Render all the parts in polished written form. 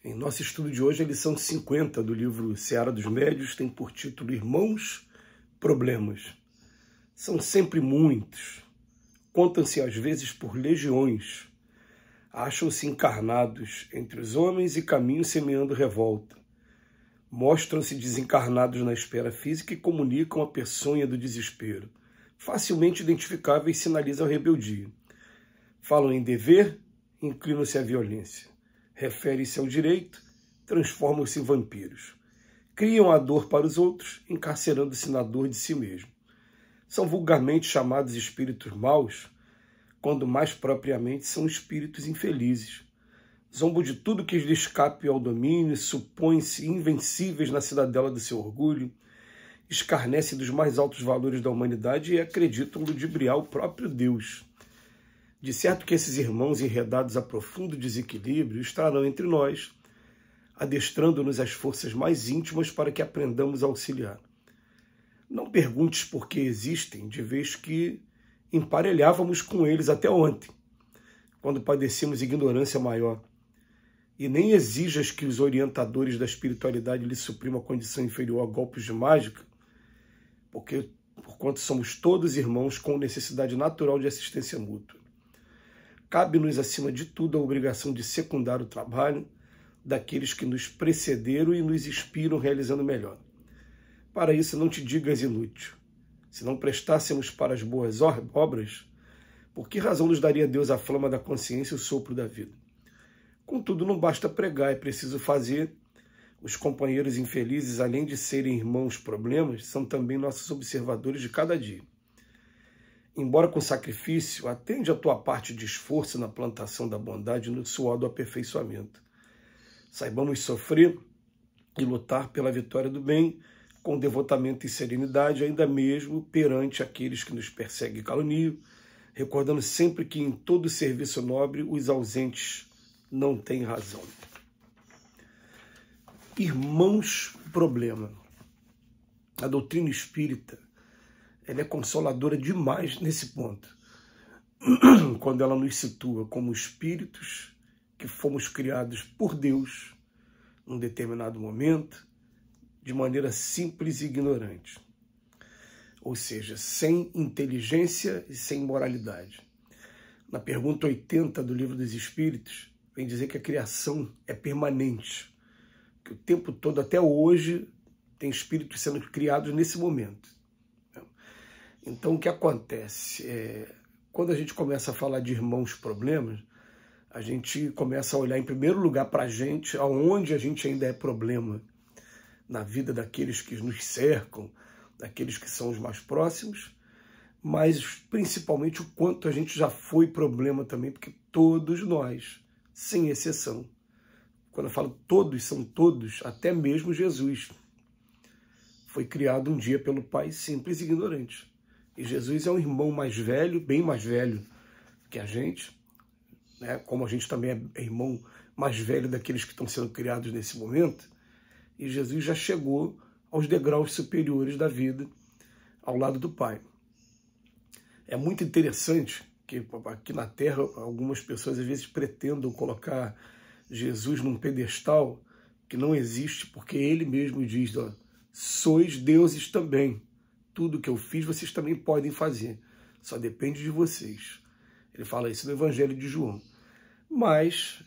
Em nosso estudo de hoje, a lição 50 do livro Seara dos Médios tem por título Irmãos, Problemas. São sempre muitos, contam-se às vezes por legiões, acham-se encarnados entre os homens e caminham semeando revolta. Mostram-se desencarnados na esfera física e comunicam a peçonha do desespero. Facilmente identificáveis, sinalizam rebeldia. Falam em dever, inclinam-se à violência. Referem-se ao direito, transformam-se em vampiros. Criam a dor para os outros, encarcerando-se na dor de si mesmo. São vulgarmente chamados espíritos maus, quando mais propriamente são espíritos infelizes. Zombam de tudo que lhes escape ao domínio, supõem-se invencíveis na cidadela do seu orgulho, escarnecem dos mais altos valores da humanidade e acreditam ludibriar o próprio Deus. De certo que esses irmãos enredados a profundo desequilíbrio estarão entre nós, adestrando-nos as forças mais íntimas para que aprendamos a auxiliar. Não perguntes por que existem, de vez que emparelhávamos com eles até ontem, quando padecemos ignorância maior. E nem exijas que os orientadores da espiritualidade lhe suprimam a condição inferior a golpes de mágica, porquanto somos todos irmãos com necessidade natural de assistência mútua. Cabe-nos, acima de tudo, a obrigação de secundar o trabalho daqueles que nos precederam e nos inspiram realizando melhor. Para isso, não te digas inútil. Se não prestássemos para as boas obras, por que razão nos daria Deus a flama da consciência e o sopro da vida? Contudo, não basta pregar, é preciso fazer. Os companheiros infelizes, além de serem irmãos problemas, são também nossos observadores de cada dia. Embora com sacrifício, atende a tua parte de esforço na plantação da bondade e no suor do aperfeiçoamento. Saibamos sofrer e lutar pela vitória do bem, com devotamento e serenidade, ainda mesmo perante aqueles que nos perseguem e caluniam, recordando sempre que em todo serviço nobre os ausentes não têm razão. Irmãos, problema. A doutrina espírita, ela é consoladora demais nesse ponto, quando ela nos situa como espíritos que fomos criados por Deus num determinado momento, de maneira simples e ignorante. Ou seja, sem inteligência e sem moralidade. Na pergunta 80 do Livro dos Espíritos, vem dizer que a criação é permanente, que o tempo todo, até hoje, tem espíritos sendo criados nesse momento. Então, o que acontece? Quando a gente começa a falar de irmãos problemas, a gente começa a olhar, em primeiro lugar, para a gente, aonde a gente ainda é problema na vida daqueles que nos cercam, daqueles que são os mais próximos, mas principalmente o quanto a gente já foi problema também, porque todos nós, sem exceção, quando eu falo todos, são todos, até mesmo Jesus, foi criado um dia pelo Pai simples e ignorante. E Jesus é um irmão mais velho, bem mais velho que a gente, né? Como a gente também é irmão mais velho daqueles que estão sendo criados nesse momento, e Jesus já chegou aos degraus superiores da vida, ao lado do Pai. É muito interessante que aqui na Terra algumas pessoas às vezes pretendam colocar Jesus num pedestal que não existe, porque ele mesmo diz, ó, sois deuses também. Tudo que eu fiz, vocês também podem fazer. Só depende de vocês. Ele fala isso no Evangelho de João. Mas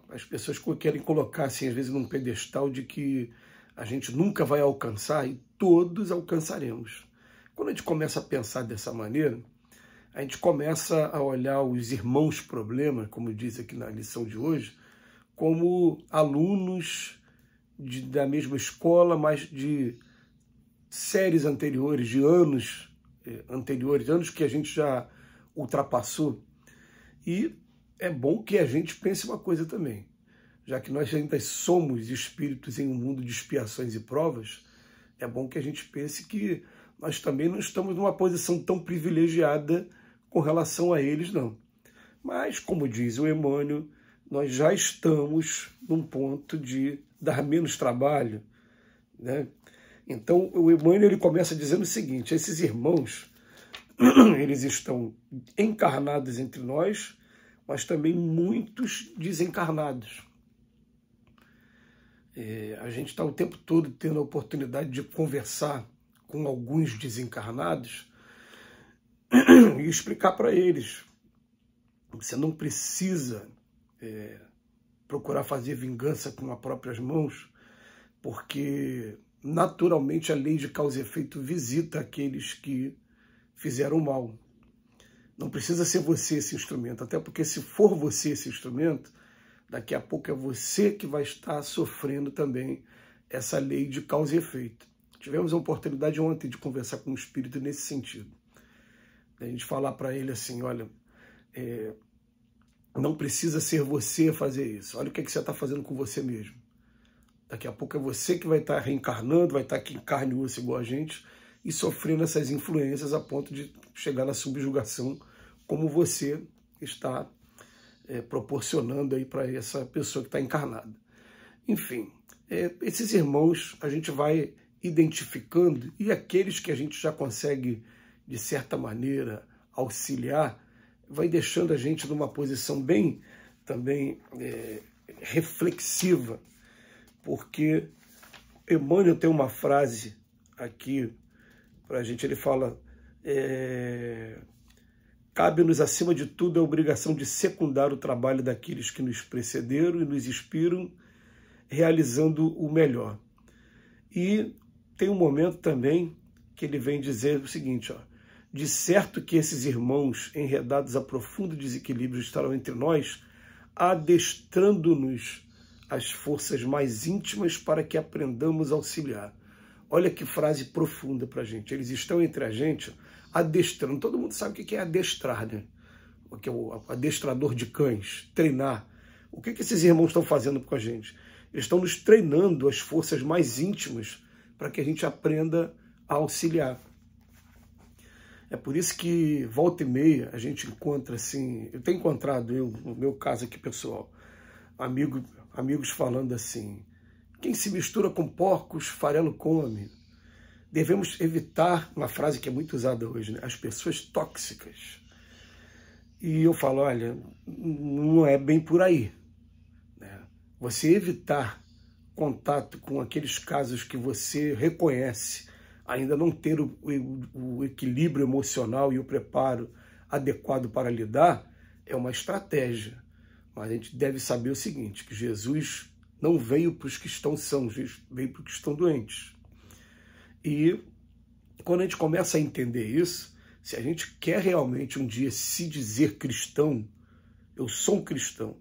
as pessoas querem colocar, assim, às vezes, num pedestal de que a gente nunca vai alcançar, e todos alcançaremos. Quando a gente começa a pensar dessa maneira, a gente começa a olhar os irmãos problemas, como diz aqui na lição de hoje, como alunos da mesma escola, mas de séries anteriores, de anos anteriores, anos que a gente já ultrapassou. E é bom que a gente pense uma coisa também. Já que nós ainda somos espíritos em um mundo de expiações e provas, é bom que a gente pense que nós também não estamos numa posição tão privilegiada com relação a eles, não. Mas, como diz o Emmanuel, nós já estamos num ponto de dar menos trabalho, né? Então, o Emmanuel ele começa dizendo o seguinte: esses irmãos, eles estão encarnados entre nós, mas também muitos desencarnados. A gente está o tempo todo tendo a oportunidade de conversar com alguns desencarnados e explicar para eles: você não precisa procurar fazer vingança com as próprias mãos, porque naturalmente a lei de causa e efeito visita aqueles que fizeram mal. Não precisa ser você esse instrumento, até porque se for você esse instrumento, daqui a pouco é você que vai estar sofrendo também essa lei de causa e efeito. Tivemos a oportunidade ontem de conversar com o espírito nesse sentido. A gente falar para ele assim: olha, não precisa ser você a fazer isso. Olha o que você está fazendo com você mesmo. Daqui a pouco é você que vai estar reencarnando, vai estar aqui em carne e osso igual a gente, e sofrendo essas influências a ponto de chegar na subjugação, como você está proporcionando aí para essa pessoa que está encarnada. Enfim, esses irmãos a gente vai identificando, e aqueles que a gente já consegue, de certa maneira, auxiliar, vai deixando a gente numa posição bem também reflexiva, porque Emmanuel tem uma frase aqui para a gente, ele fala: cabe-nos, acima de tudo, a obrigação de secundar o trabalho daqueles que nos precederam e nos inspiram, realizando o melhor. E tem um momento também que ele vem dizer o seguinte: de certo que esses irmãos, enredados a profundo desequilíbrio, estarão entre nós, adestrando-nos as forças mais íntimas para que aprendamos a auxiliar. Olha que frase profunda para a gente. Eles estão entre a gente adestrando. Todo mundo sabe o que é adestrar, né? O que é o adestrador de cães, treinar. O que esses irmãos estão fazendo com a gente? Eles estão nos treinando as forças mais íntimas para que a gente aprenda a auxiliar. É por isso que, volta e meia, a gente encontra assim... Eu tenho encontrado, no meu caso aqui pessoal, amigos falando assim: quem se mistura com porcos, farelo come. Devemos evitar, uma frase que é muito usada hoje, né? As pessoas tóxicas. E eu falo: olha, não é bem por aí, né? Você evitar contato com aqueles casos que você reconhece ainda não ter o equilíbrio emocional e o preparo adequado para lidar, é uma estratégia. Mas a gente deve saber o seguinte: que Jesus não veio para os que estão sãos, veio para os que estão doentes. E quando a gente começa a entender isso, se a gente quer realmente um dia se dizer cristão, eu sou um cristão,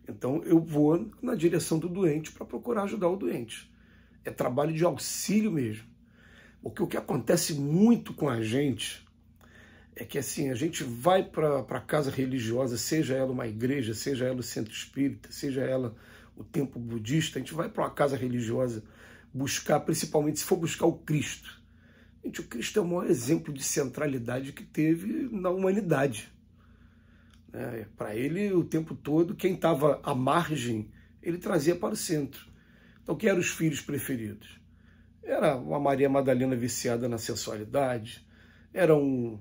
então eu vou na direção do doente para procurar ajudar o doente. É trabalho de auxílio mesmo. Porque o que acontece muito com a gente é que assim, a gente vai para a casa religiosa, seja ela uma igreja, seja ela o centro espírita, seja ela o templo budista, a gente vai para uma casa religiosa buscar, principalmente se for buscar o Cristo. Gente, o Cristo é o maior exemplo de centralidade que teve na humanidade. Para ele, o tempo todo, quem estava à margem, ele trazia para o centro. Então, quem eram os filhos preferidos? Era uma Maria Madalena viciada na sensualidade, era um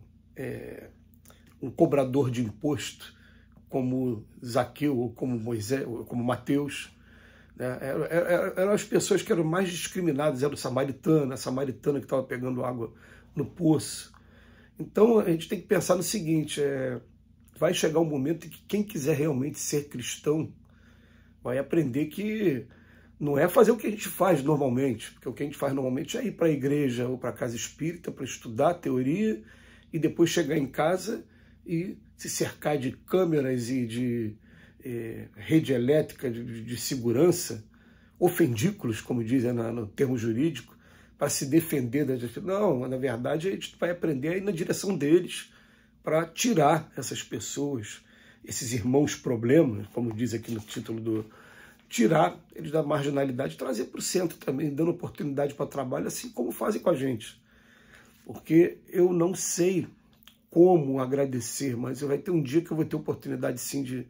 cobrador de imposto, como Zaqueu, ou como Moisés, ou como Mateus. Eram as pessoas que eram mais discriminadas, era a samaritana que estava pegando água no poço. Então a gente tem que pensar no seguinte: vai chegar um momento em que quem quiser realmente ser cristão vai aprender que não é fazer o que a gente faz normalmente, porque o que a gente faz normalmente é ir para a igreja ou para a casa espírita para estudar teoria e depois chegar em casa e se cercar de câmeras e de rede elétrica de segurança, ofendículos, como dizem no termo jurídico, para se defender da gente. Não, na verdade a gente vai aprender a ir na direção deles para tirar essas pessoas, esses irmãos problemas, como diz aqui no título tirar eles da marginalidade e trazer para o centro também, dando oportunidade para trabalho, assim como fazem com a gente. Porque eu não sei como agradecer, mas vai ter um dia que eu vou ter oportunidade sim de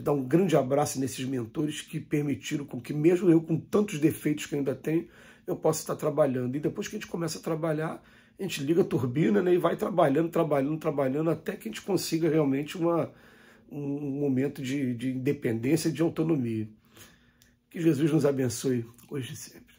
dar um grande abraço nesses mentores que permitiram com que, mesmo eu com tantos defeitos que eu ainda tenho, eu possa estar trabalhando. E depois que a gente começa a trabalhar, a gente liga a turbina, né, e vai trabalhando, até que a gente consiga realmente um momento de independência e de autonomia. Que Jesus nos abençoe hoje e sempre.